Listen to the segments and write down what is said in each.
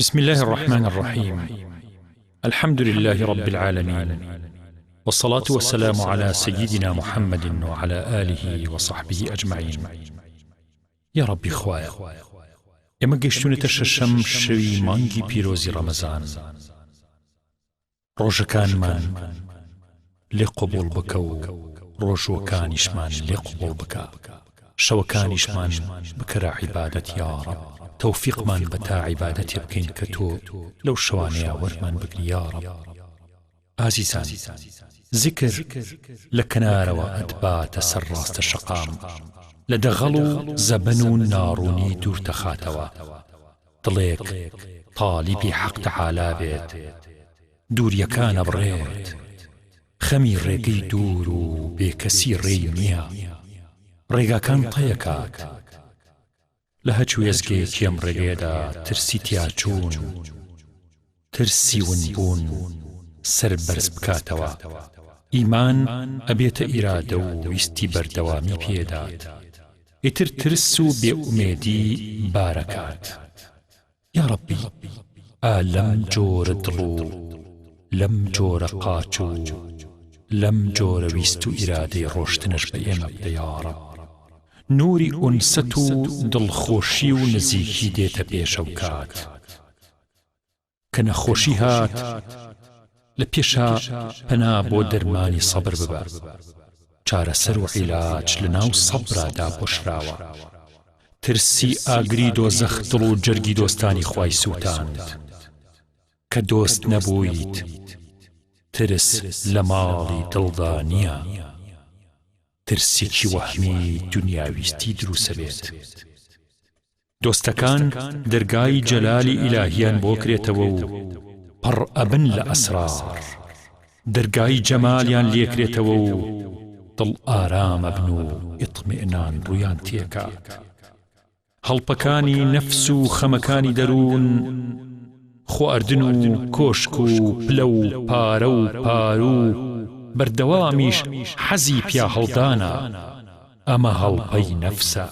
بسم الله الرحمن الرحيم. الحمد لله رب العالمين، والصلاة والسلام على سيدنا محمد وعلى آله وصحبه أجمعين. يا ربي خوايا، ئێمە گەیشتونەتە شەشەم شەوی مانگی پیرۆزی ڕەمەزان. ڕۆژەکانمان لێ قبوڵ بکە و ڕۆژوەکانیشمان لێ قبوڵ بکە، شەوەکانیشمان بکەرە عیبادەت یا رب. توفیقمان بە تا عیبادەتی بکەین کە تۆ لەو شەوانەیە وەرمان بگری یا رب. ئازیزان، زیکر لە کەنارەوە ئەدباتە سەر ڕاستە شەقام، لە دەغەڵ و زەبەن و ناڕوونی دوور تەخاتەوە. دڵێک تالیبی حەق تەعالا بێت، دووریەکانە بڕێت، خەمی ڕێگەی دوور و بێکەسی ڕێی نییە، ڕێگاکان تەیەکات. لە هەچ وێزگەیەکی ئەم ڕێگەیەدا ترسی تیاچوون، ترسی ونبوون سەر بەرز بکاتەوە. ئیمان ئەبێتە ئیرادە و ویستی بەردەوامی پێدات، ئیتر ترس و بێئومێدی بارەکات. یا ربی، لەم جۆرە دڵ و لەم جۆرە قاچ و لەم جۆرە ویست و ئیرادەی ڕۆشتنش بە ئێمە بدە یا رب. نوری ئونسەت و دڵخۆشی و نزیکی دێتە پێشەو کات. کە نەخۆشی هات لە پێشا پەنا بۆ دەرمانی سەبر ببە. چارەسەر و عیلاج لە ناو سەبرادا پۆشراوە. ترسی ئاگری دۆزەخ دڵ و جەرگی دۆستانی خوای سووتاند. کە دۆست نەبوویت، ترس لە ماڵی دڵدا نییە. ترسێکی وەهمی دنیاویستی دروسە بێت. دۆستەکان دەرگای جەلالی ئیلاهیان بۆ کرێتەوە و پڕ ئەبن لە ئەسرار. دەرگای جەمالیان لێکرێتەوە و دڵ ئارامە بن و ئیطمئنان ڕوویان تێکات. هەڵپەکانی نەفس و خەمەکانی دەروون، خواردن و کۆشک و پلە و پارە و پارو بەردەوامیش حەزی پیا هەڵدانە. ئەمە هەڵپەی نەفسە.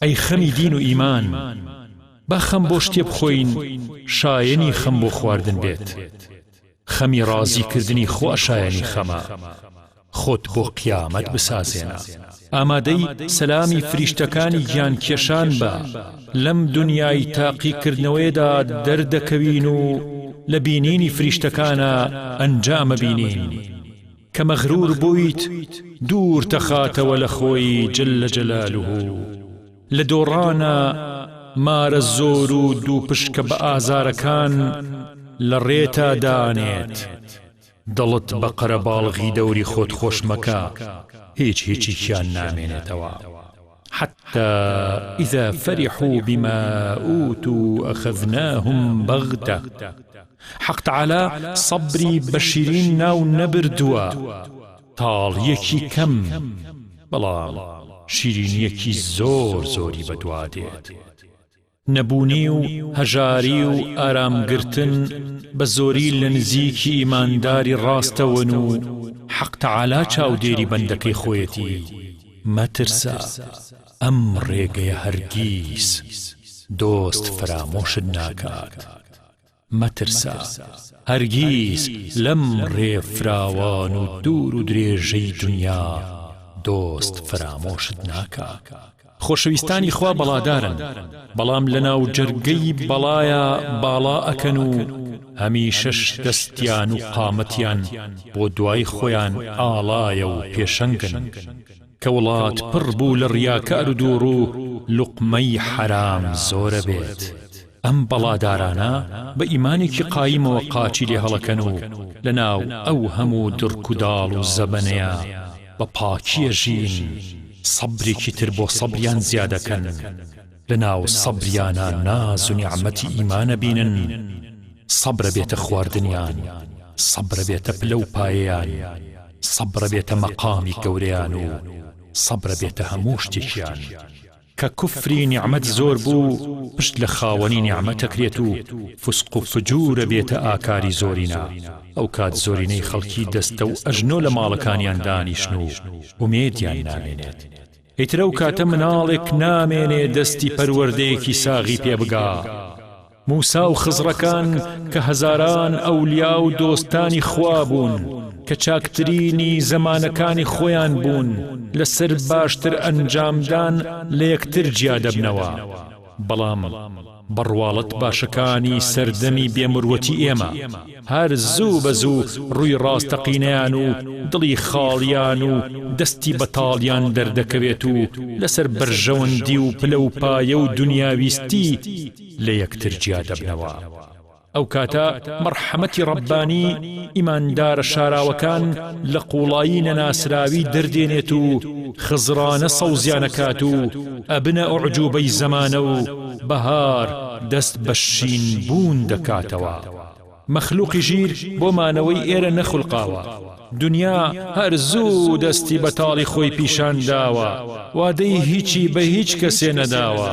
ئەی خەمی دین و ئیمان، با خەم بۆ شتێ بخۆین شایەنی خەم بۆ خواردن بێت. خەمی ڕازیکردنی خوا شایەنی خەمە. خۆت بۆ قیامەت بسازێنە. ئامادەی سەلامی فریشتەکانی گیان کێشان بە. لەم دنیای تاقیکردنەوەیدا دەردەکەوین و لە بینینی فریشتەکانە ئەنجامە بینین. کە مەغرور بوویت، دوور تەخاتەوە لە خۆی جل جەلالوه. لە دۆڕانە مارە زۆر و دوو پشکە بە ئازارەکان لە ڕێتا دانێت. دڵت بە قەرەباڵغی دەوری خۆت خۆش مەکە، هیچیان نامێنێتەوە. حتى إذا فرحوا بما أوتوا أخذناهم بغتة. حق تعالى صبري بشيرين ناو نبردوا تال يكي كم، بلام شيرين يكي زور زوري بدواديت. نبوني و هجاري و آرام گرتن بزوري لنزيكي إيمان داري راستونو. حق تعالى چاو ديري بندكي خويتي ما ترسا. ئەم ڕێگەیە هەرگیز دۆست فرامۆشت ناکات. مەترسە، هەرگیز لەم ڕێ فراوان و دوور و درێژەی دنیا دۆست فرامۆشت ناکات. خۆشەویستانی خوا بەڵادارن، بەڵام لەناو جەرگەی بەڵایە باڵا ئەکەن و هەمیشەش دەستیان و قامەتیان بۆ دوای خۆیان ئاڵایە و پێشەنگن. کە وڵات پڕ بوو لە ڕیاکار و دوور و لوقمەی حەرام زۆرە بێت. ئەم بەڵادارانە بە ئیمانێکی قایمەوە قاچی لێ هەڵەکەن و لەناو ئەو هەموو درک و داڵ و زەبەنەیە بە پاکیە ژین. سەبرێکی تر بۆ سەبریان زیادەکەن. لەناو سەبریانە ناز و نیعمەتی ئیمانە بینن. سەبرە بێتە خواردنیان، سەبرە بێتە پلە و پایەیان، سەبرە بێتە مەقامی گەورەیان و سەبرە بێتە هەموو شتێکیان. کە کوفری نیعمەت زۆر بوو، پشت لە خاوەنی نیعمەتە کرێت و فسق و فجورە بێتە ئاکاری زۆرینە. ئەو کات زۆرینەی خەڵکی دەستە و ئەژنۆ لە ماڵەکانیان دانیشن و ئومێدیان نامێنێت. ئیترە و کاتە مناڵێک نامێنێ دەستی پەروەردەیەکی ساغی پێ بگا. موسا و خزڕەکان کە هەزاران ئەولیا و دۆستانی خوا بوون کە چاکترینی زەمانەکانی خۆیان بوون لەسەر باشتر ئەنجامدان لە یەکتر جیا دەبنەوە. بەڵام بڕواڵەت باشەکانی سەردەمی بێمروەتی ئێمە هەر زوو بە زوو ڕووی ڕاستەقینەیان و دڵی خاڵیان و دەستی بەتاڵیان دەردەکەوێت و لەسەر بەرژەوەندی و پلە و پایە و دنیاویستی لە یەکتر جیا دەبنەوە. ئەو کاتە مەرحەمەتی ڕەبانی ئیماندارە شاراوەکان لە قوڵایی نەناسراوی دەردێنێت و خزرانە سەوزیانەکات و ئەبنە ئوعجوبەی زەمانە و بەهار دەست بە شین بوون دەکاتەوە. مەخلوقی ژیر بۆ مانەوەی ئێرە نەخولقاوە. دنیا هەر زوو دەستی بەتاڵی خۆی پیشان داوە، وادەی هیچی بە هیچ کەسێ نەداوە.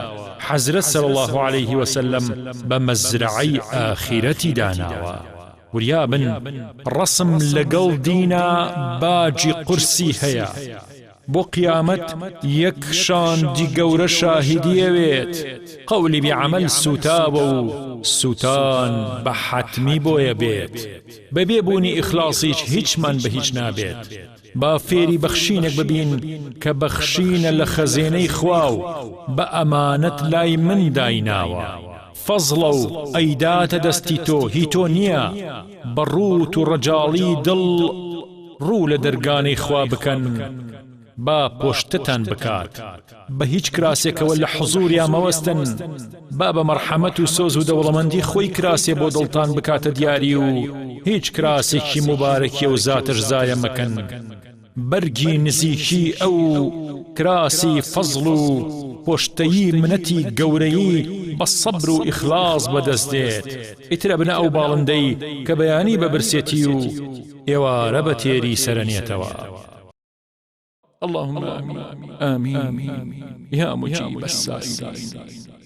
حەزرەت صلی الله عليه وسلم بە مەزرعەی ئاخیرەتی داناوە. وریابن ڕسم لەگەڵ دینە باجی قورسی هەیە. بۆ قیامەت یەک شاندی گەورە شاهیدیەوێت. قەولی بێعەمەل سوتاوە و سوتان بە حەتمی بۆیە بێت. بەبێ بوونی ئیخلاسیش هیچمان بە هیچ نابێت. با فێری بەخشینێک ببین کە بەخشینە لە خەزێنەی خوا و بە ئەمانەت لای من دایناوە. فەزڵە و ئەیداتە دەستی تۆ هی تۆ نییە. بەڕووت و ڕەجاڵی دڵ ڕوو لە دەرگانەی خوا بکەن با پۆشتتان بکات. بە هیچ کراسێکەوە لە حوزوریا مەوەستن. با بە مەرحەمەت و سۆز و دەوڵەمەندی خۆی کراسێ بۆ دڵتان بکاتە دیاری و هیچ کراسێکی مبارەکیە و زاتش زایە مەکەن. بەرگی نزیکی ئەو کراسی فەزڵ و پۆشتەیی منەتی گەورەیی بە سەبر و ئیخلاص بەدەست دێت. ئیترە بنە ئەو باڵندەی کە بەیانی بەبرسێتی و ئێوارە بە تێری سەرەنێتەوە. اللهم آمين آمين يا مجيب السائلين.